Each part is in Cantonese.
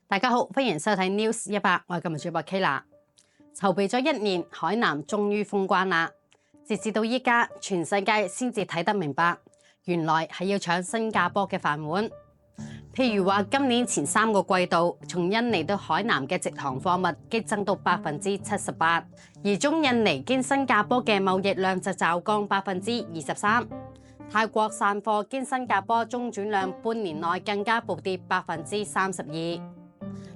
大家好，歡迎收睇 News 100，我係今日主播 Kayla。籌備咗1年，海南終於封關啦。截至到依家，全世界先至睇得明白，原來係要搶新加坡嘅飯碗。譬如話，今年前3個季度，從印尼到海南嘅直航貨物激增到78%，而中印尼經新加坡嘅貿易量就驟降23%。泰國散貨經新加坡中轉量半年內更加暴跌32%。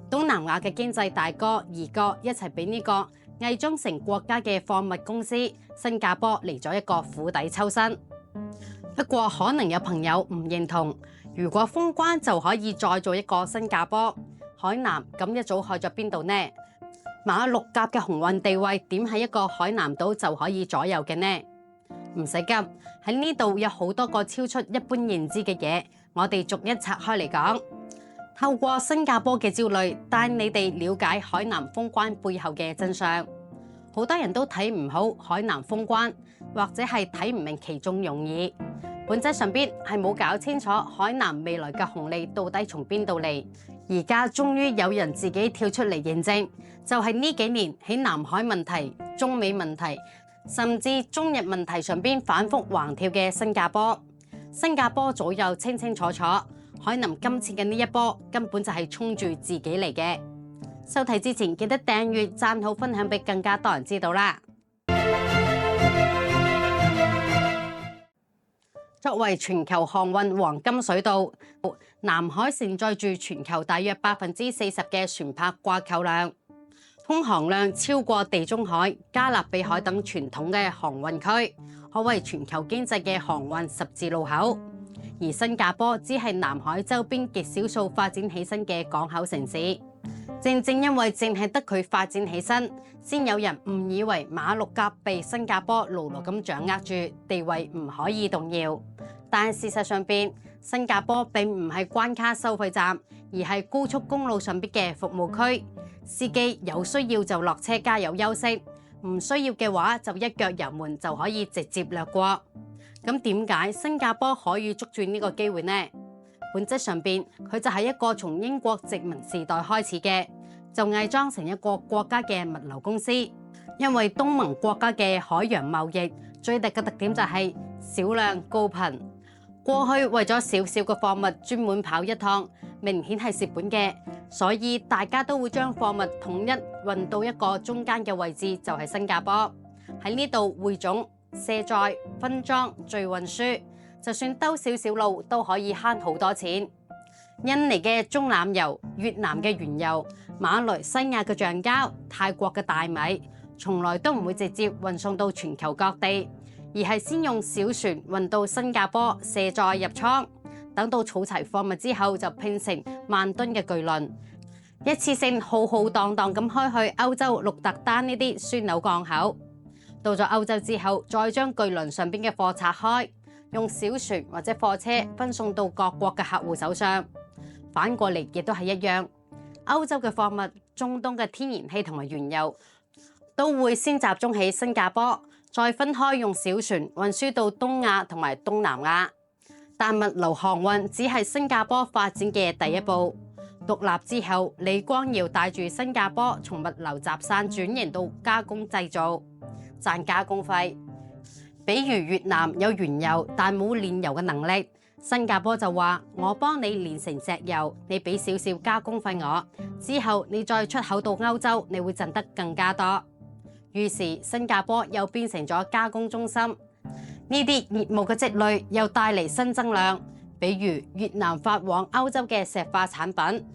東南亞嘅經濟大哥二哥一齊俾呢個偽裝成國家嘅貨物公司新加坡嚟咗一個釜底抽薪。不過可能有朋友唔認同，如果封關就可以再做一個新加坡，海南咁一早去咗邊度呢？馬六甲嘅鴻運地位點喺一個海南島就可以左右嘅呢？唔使急，喺呢度有好多個超出一般認知嘅嘢，我哋逐一拆開嚟講。透過新加坡嘅焦慮，帶你哋了解海南封關背後嘅真相。好多人都睇唔好海南封關，或者係睇唔明其中用意。本質上邊係冇搞清楚海南未來嘅紅利到底從邊度嚟。而家終於有人自己跳出嚟認證，就係呢幾年喺南海問題、中美問題，甚至中日問題上邊反覆橫跳嘅新加坡。新加坡早有清清楚楚。海南今次嘅呢一波根本就係衝住自己嚟嘅。收睇之前記得訂閱、讚好、分享俾更加多人知道啦。作為全球航運黃金水道，南海承載住全球大約40%嘅船舶掛扣量，通航量超過地中海、加勒比海等傳統嘅航運區，可謂全球經濟嘅航運十字路口。而新加坡只係南海周邊極少數發展起身嘅港口城市，正因為淨係得佢發展起身，先有人誤以為馬六甲被新加坡牢牢咁掌握住，地位唔可以動搖。但事實上邊，新加坡並唔係關卡收費站，而係高速公路上邊嘅服務區，司機有需要就落車加油休息，唔需要嘅話就一腳油門就可以直接掠過。咁點解新加坡可以捉住呢個機會呢？本質上邊，佢就係一個從英國殖民時代開始嘅，就偽裝成一個國家嘅物流公司。因為東盟國家嘅海洋貿易最大嘅特點就係少量高頻。過去為咗少少嘅貨物專門跑一趟，明顯係蝕本嘅，所以大家都會將貨物統一運到一個中間嘅位置，就係新加坡。喺呢度匯總、卸載、分裝、再運輸，就算兜少少路都可以慳好多錢。印尼嘅棕櫚油、越南嘅原油、馬來西亞嘅橡膠、泰國嘅大米，從來都唔會直接運送到全球各地，而係先用小船運到新加坡卸載入倉，等到儲齊貨物之後就拼成萬噸嘅巨輪，一次性浩浩蕩蕩咁開去歐洲鹿特丹呢啲樞紐港口。到咗歐洲之後，再將巨輪上邊嘅貨拆開，用小船或者貨車分送到各國嘅客戶手上。反過嚟亦都係一樣，歐洲嘅貨物、中東嘅天然氣同埋原油，都會先集中喺新加坡，再分開用小船運輸到東亞同埋東南亞。但物流航運只係新加坡發展嘅第一步。獨立之後，李光耀帶住新加坡從物流集散轉型到加工製造，賺加工費。比如越南有原油但冇煉油嘅能力，新加坡就話我幫你煉成石油，你俾少少加工費我，之後你再出口到歐洲，你會賺得更加多。於是新加坡又變成咗加工中心，呢啲業務嘅積累又帶嚟新增量。比如越南發往歐洲嘅石化產品，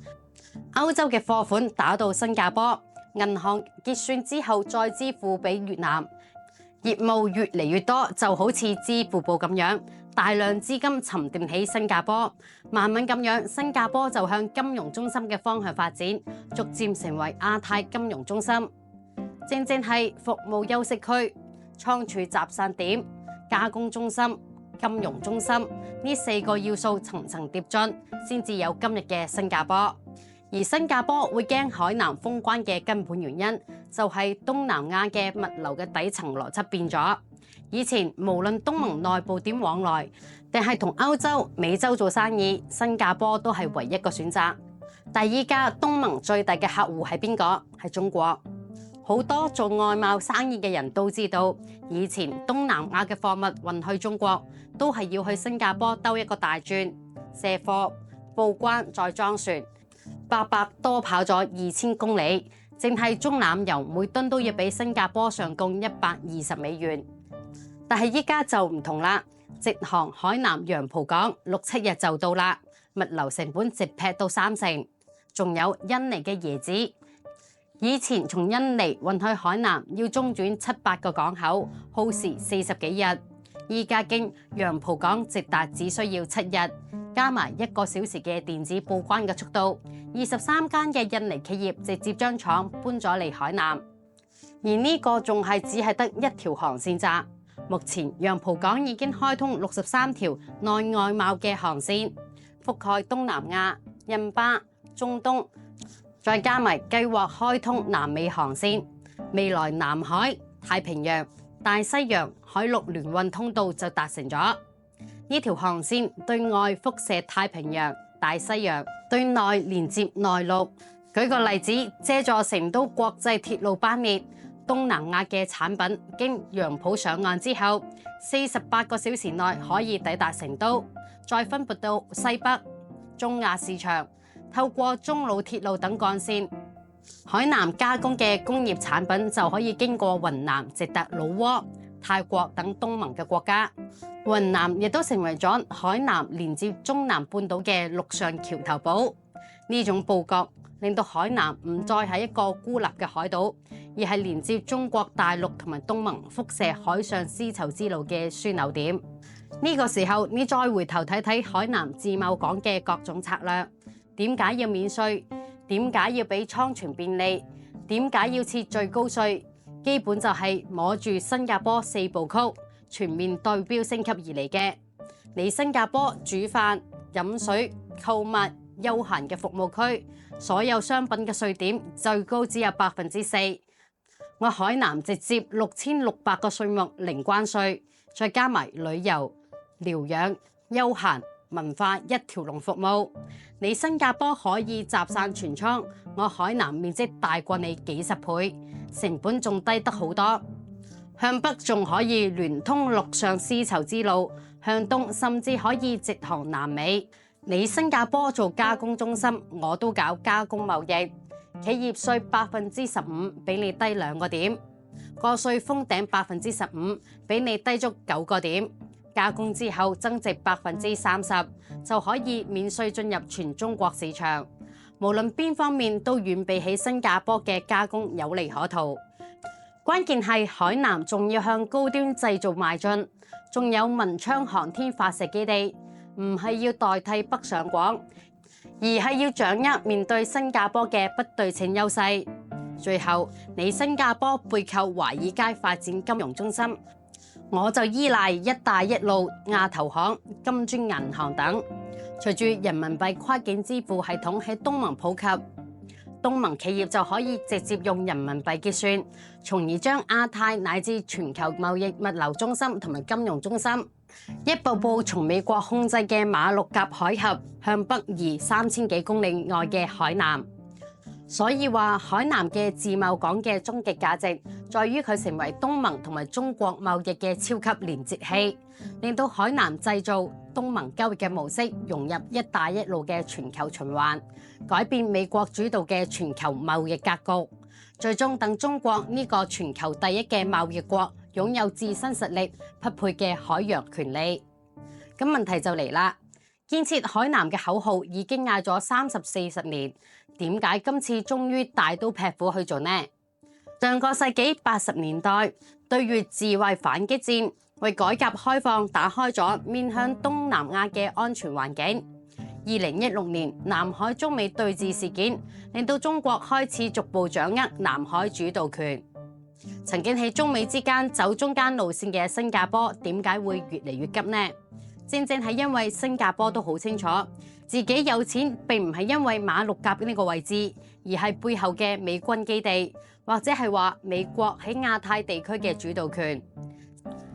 歐洲嘅貨款打到新加坡，銀行結算之後再支付俾越南，業務越嚟越多，就好似支付寶咁樣，大量資金沉澱喺新加坡，慢慢咁樣新加坡就向金融中心嘅方向發展，逐漸成為亞太金融中心。正係服務休息區、倉儲集散點、加工中心、金融中心呢4個要素層層疊進，先至有今日嘅新加坡。而新加坡會驚海南封關嘅根本原因，就係東南亞嘅物流嘅底層邏輯變咗。以前無論東盟內部點往來，定係同歐洲、美洲做生意，新加坡都係唯一個選擇。但係依家東盟最大嘅客戶係邊個？係中國。好多做外貿生意嘅人都知道，以前東南亞嘅貨物運去中國，都係要去新加坡兜一個大轉，卸貨、報關再裝船，白白多跑咗2000公里，淨係中南油每噸都要俾新加坡上供120美元。但係依家就唔同啦，直航海南洋浦港6-7日就到啦，物流成本直劈到30%。仲有印尼嘅椰子。以前從印尼運去海南要中轉7-8個港口，耗時40幾日。依家經洋浦港直達只需要7日，加埋1個小時嘅電子報關嘅速度，23間嘅印尼企業直接將廠搬咗嚟海南。而呢個仲係只係得一條航線咋。目前洋浦港已經開通63條內外貿嘅航線，覆蓋東南亞、印巴、中東。再加埋計劃開通南美航線，未來南海、太平洋、大西洋海陸聯運通道就達成咗。呢條航線對外輻射太平洋、大西洋，對內連接內陸。舉個例子，借助成都國際鐵路班列，東南亞嘅產品經洋浦上岸之後，48個小時內可以抵達成都，再分撥到西北、中亞市場。透過中老鐵路等幹線，海南加工嘅工業產品就可以經過雲南直達老撾、泰國等東盟嘅國家。雲南亦都成為咗海南連接中南半島嘅陸上橋頭堡。呢種佈局令到海南唔再係一個孤立嘅海島，而係連接中國大陸同埋東盟輻射海上絲綢之路嘅樞紐點。呢個時候，你再回頭睇睇海南自貿港嘅各種策略。點解要免稅？點解要俾倉存便利？點解要設最高稅？基本就係摸住新加坡4部曲全面對標升級而嚟嘅。你新加坡煮飯、飲水、購物、休閒嘅服務區，所有商品嘅稅點最高只有4%。我海南直接6600個稅目零關稅，再加埋旅遊、療養、休閒、文化一條龍服務。你新加坡可以集散全倉，我海南面積大過你幾十倍，成本仲低得好多。向北仲可以聯通陸上絲綢之路，向東甚至可以直航南美。你新加坡做加工中心，我都搞加工貿易。企業稅15%，比你低2個點，個稅封頂15%，比你低足9個點。加工之後增值30%，就可以免稅進入全中國市場。無論邊方面都遠比起新加坡嘅加工有利可圖。關鍵係海南仲要向高端製造邁進，仲有文昌航天發射基地，唔係要代替北上廣，而係要掌握面對新加坡嘅不對稱優勢。最後，你新加坡背靠華爾街發展金融中心，我就依賴一帶一路、亞投行、金磚銀行等。隨住人民幣跨境支付系統喺東盟普及，東盟企業就可以直接用人民幣結算，從而將亞太乃至全球貿易物流中心同埋金融中心一步步從美國控制嘅馬六甲海峽向北移3000幾公里外嘅海南。所以話海南嘅自貿港嘅終極價值，在於佢成為東盟同埋中國貿易嘅超級連接器，令到海南製造東盟交易嘅模式融入一帶一路嘅全球循環，改變美國主導嘅全球貿易格局，最終等中國呢個全球第一嘅貿易國擁有自身實力匹配嘅海洋權利。咁問題就嚟啦，建設海南嘅口號已經嗌咗30-40年，點解今次終於大刀劈斧去做呢？上個世紀80年代，對越自衛反擊戰為改革開放打開咗面向東南亞嘅安全環境。2016年南海中美對峙事件，令到中國開始逐步掌握南海主導權。曾經喺中美之間走中間路線嘅新加坡，點解會越嚟越急呢？正正係因為新加坡都好清楚自己有錢，並唔係因為馬六甲呢個位置，而係背後嘅美軍基地，或者係話美國喺亞太地區嘅主導權。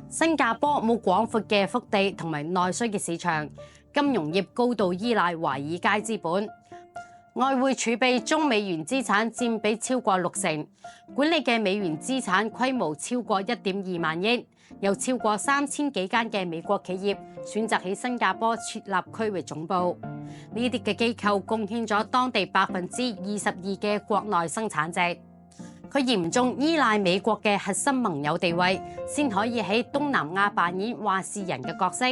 新加坡冇廣闊嘅腹地同埋內需嘅市場，金融業高度依賴華爾街資本。外匯儲備中美元資產佔比超過60%，管理嘅美元資產規模超過1.2萬億，有超過3000幾間嘅美國企業選擇喺新加坡設立區域總部。呢啲嘅機構貢獻咗當地22%嘅國內生產值。佢嚴重依賴美國嘅核心盟友地位，先可以喺東南亞扮演話事人嘅角色。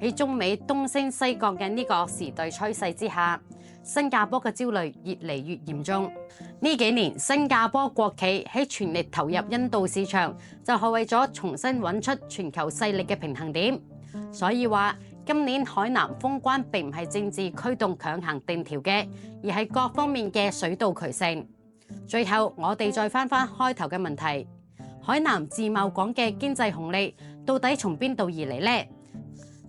喺中美東升西降嘅呢個時代趨勢之下，新加坡嘅焦慮越嚟越嚴重。呢幾年，新加坡國企喺全力投入印度市場，就係為咗重新揾出全球勢力嘅平衡點。所以話今年海南封關並唔係政治驅動強行定調嘅，而係各方面嘅水到渠成。最後，我哋再翻開頭嘅問題：海南自貿港嘅經濟紅利到底從邊度而嚟呢？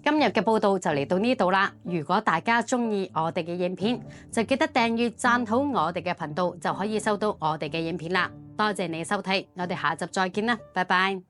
今日嘅報道就嚟到呢度啦。如果大家中意我哋嘅影片，就記得訂閱、讚好我哋嘅頻道，就可以收到我哋嘅影片啦。多謝你收睇，我哋下集再見啦，拜拜。